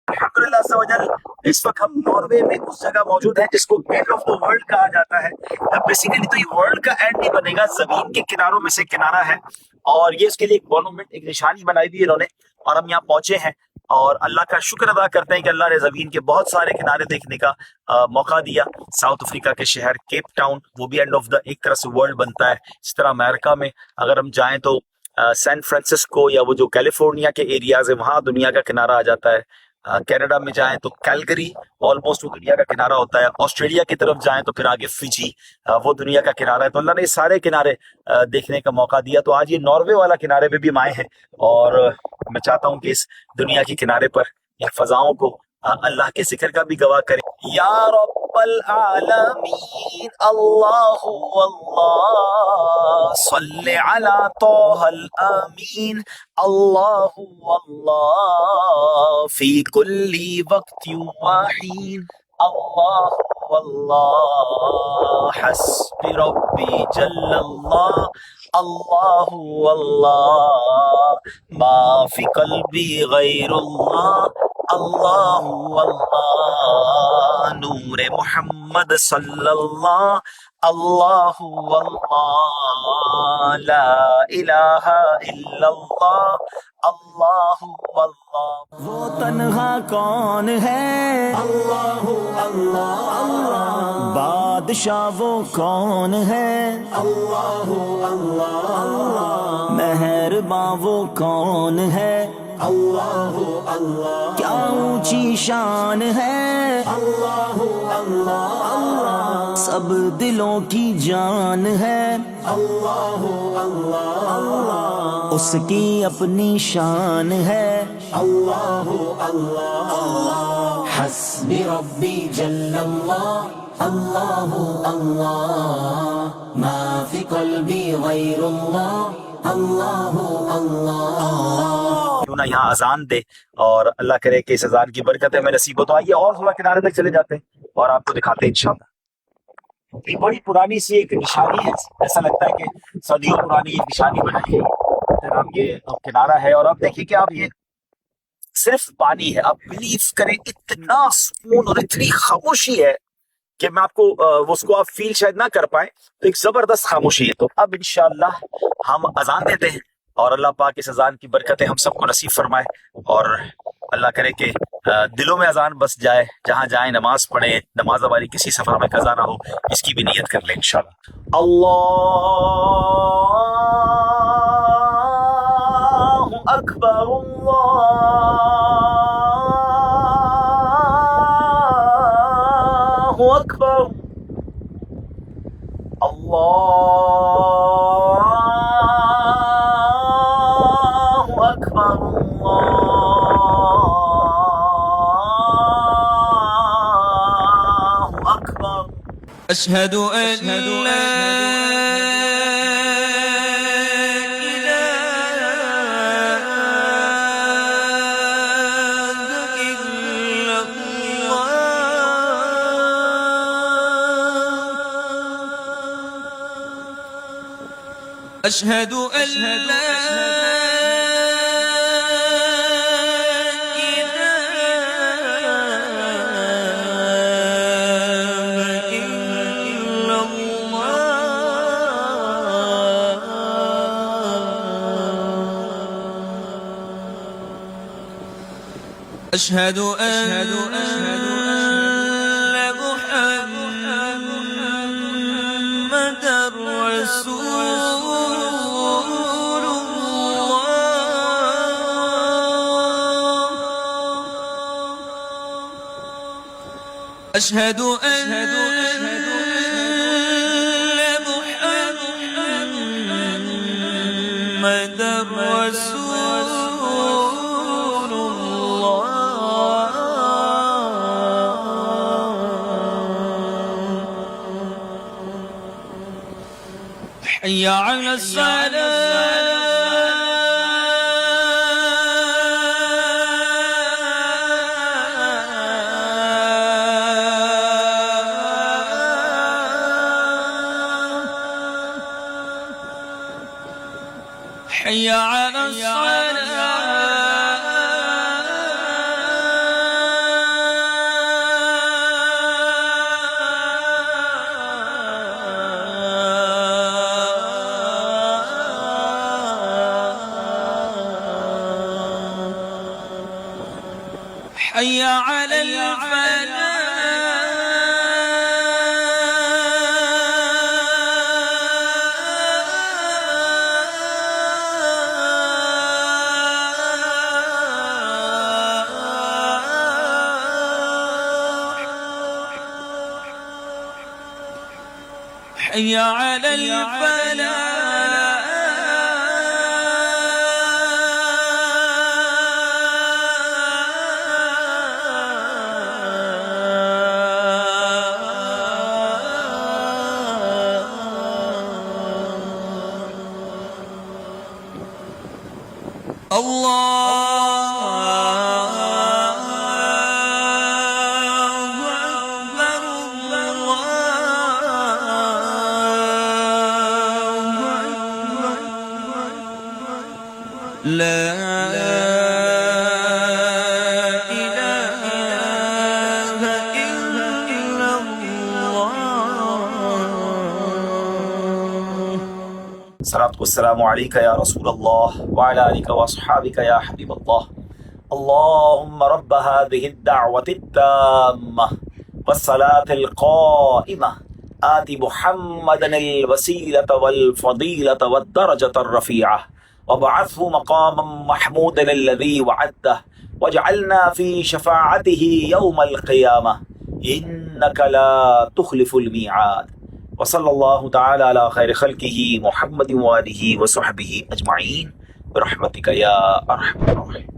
الحمدللہ عز و جل اس وقت ہم ناروے میں اس جگہ موجود ہیں جس کو اینڈ آف دا ورلڈ کہا جاتا ہے. بیسیکلی تو یہ ورلڈ کا اینڈ نہیں بنے گا، زمین کے کناروں میں سے کنارہ ہے، اور یہ اس کے لیے ایک مونومنٹ، ایک نشانی بنائی ہوئی انہوں نے، اور ہم یہاں پہنچے ہیں اور اللہ کا شکر ادا کرتے ہیں کہ اللہ نے زمین کے بہت سارے کنارے دیکھنے کا موقع دیا. ساؤتھ افریقہ کے شہر کیپ ٹاؤن، وہ بھی اینڈ آف دا ایک طرح سے ورلڈ بنتا ہے. اس طرح امریکہ میں اگر ہم جائیں تو سین فرانسسکو یا وہ جو کیلیفورنیا کے ایریاز ہیں وہاں دنیا کا کنارہ آ جاتا ہے. کینیڈا میں جائیں تو کیلگری آلموسٹ وہ دنیا کا کنارہ ہوتا ہے. آسٹریلیا کی طرف جائیں تو پھر آگے فجی، وہ دنیا کا کنارہ ہے. تو اللہ نے یہ سارے کنارے دیکھنے کا موقع دیا. تو آج یہ ناروے والا کنارے پہ بھی ہم آئے ہیں، اور میں چاہتا ہوں کہ اس دنیا کے کنارے پر ان فضاؤں کو اللہ کے ذکر کا بھی گواہ کریں. یا رب العالمین اللہ اللہ صلی علی طہ الامین اللہ اللہ فی کل وقت وحین اللہ اللہ حسب ربی جل اللہ اللہ اللہ ما فی قلبی غیر اللہ اللہ اللہ نور محمد صلی اللہ اللہ اللہ لا الہ الا اللہ اللہ اللہ. وہ تنہا کون ہے؟ اللہ اللہ اللہ. بادشاہ وہ کون ہے؟ اللہ اللہ اللہ. مہرباں وہ کون ہے؟ اللہ اللہ. کیا اونچی شان ہے؟ اللہ اللہ اللہ. سب دلوں کی جان ہے؟ اللہ اللہ اللہ. اس کی اپنی شان ہے؟ اللہ اللہ. حسب ربی جل اللہ اللہ اللہ ما فی قلبی غیر اللہ اللہ اللہ. کیوں نہ یہاں اذان دے، اور اللہ کرے کہ اس اذان کی برکت میں نصیب ہو. تو آئیے اور تھوڑا کنارے تک چلے جاتے ہیں اور آپ کو دکھاتے ہیں انشاءاللہ. یہ بڑی پرانی سی ایک نشانی ہے، ایسا لگتا ہے کہ صدیوں پرانی ایک نشانی بنائی ہے. یہ کنارہ ہے، اور آپ دیکھیے کہ آپ یہ صرف پانی ہے. آپ بلیو کریں اتنا سکون اور اتنی خاموشی ہے کہ میں آپ کو اس کو آپ فیل شاید نہ کر پائیں. تو ایک زبردست خاموشی ہے. تو اب انشاءاللہ ہم اذان دیتے ہیں، اور اللہ پاک اس اذان کی برکتیں ہم سب کو نصیب فرمائے، اور اللہ کرے کہ دلوں میں اذان بس جائے. جہاں جائیں نماز پڑھیں، نماز ہماری کسی سفر میں قضا نہ ہو، اس کی بھی نیت کر لیں انشاءاللہ. اللہ اکبر اللہ اکبر اللہ اکبر اللہ اکبر. اشہد ان لا أشهد أن لا إله إلا الله. أشهد أن محمد رسول أشهد أن محمد رسول الله. حي على الصلاة. حي على الصلاة. حي على الفلاح حي على الفلاح لا إله إلا الله. الصلاة والسلام عليك يا رسول الله وعلى آلك وأصحابك يا حبيب الله. اللهم رب هذه الدعوة التامة والصلاة القائمة آت محمدا الوسيلة والفضيلة والدرجة الرفيعة وابعثه مقاما محمودا الذي وعدته واجعلنا في شفاعته يوم القيامة إنك لا تخلف الميعاد. وصلى الله تعالى على خير خلقه محمد وآله وصحبه أجمعين برحمتك يا أرحم الراحمين.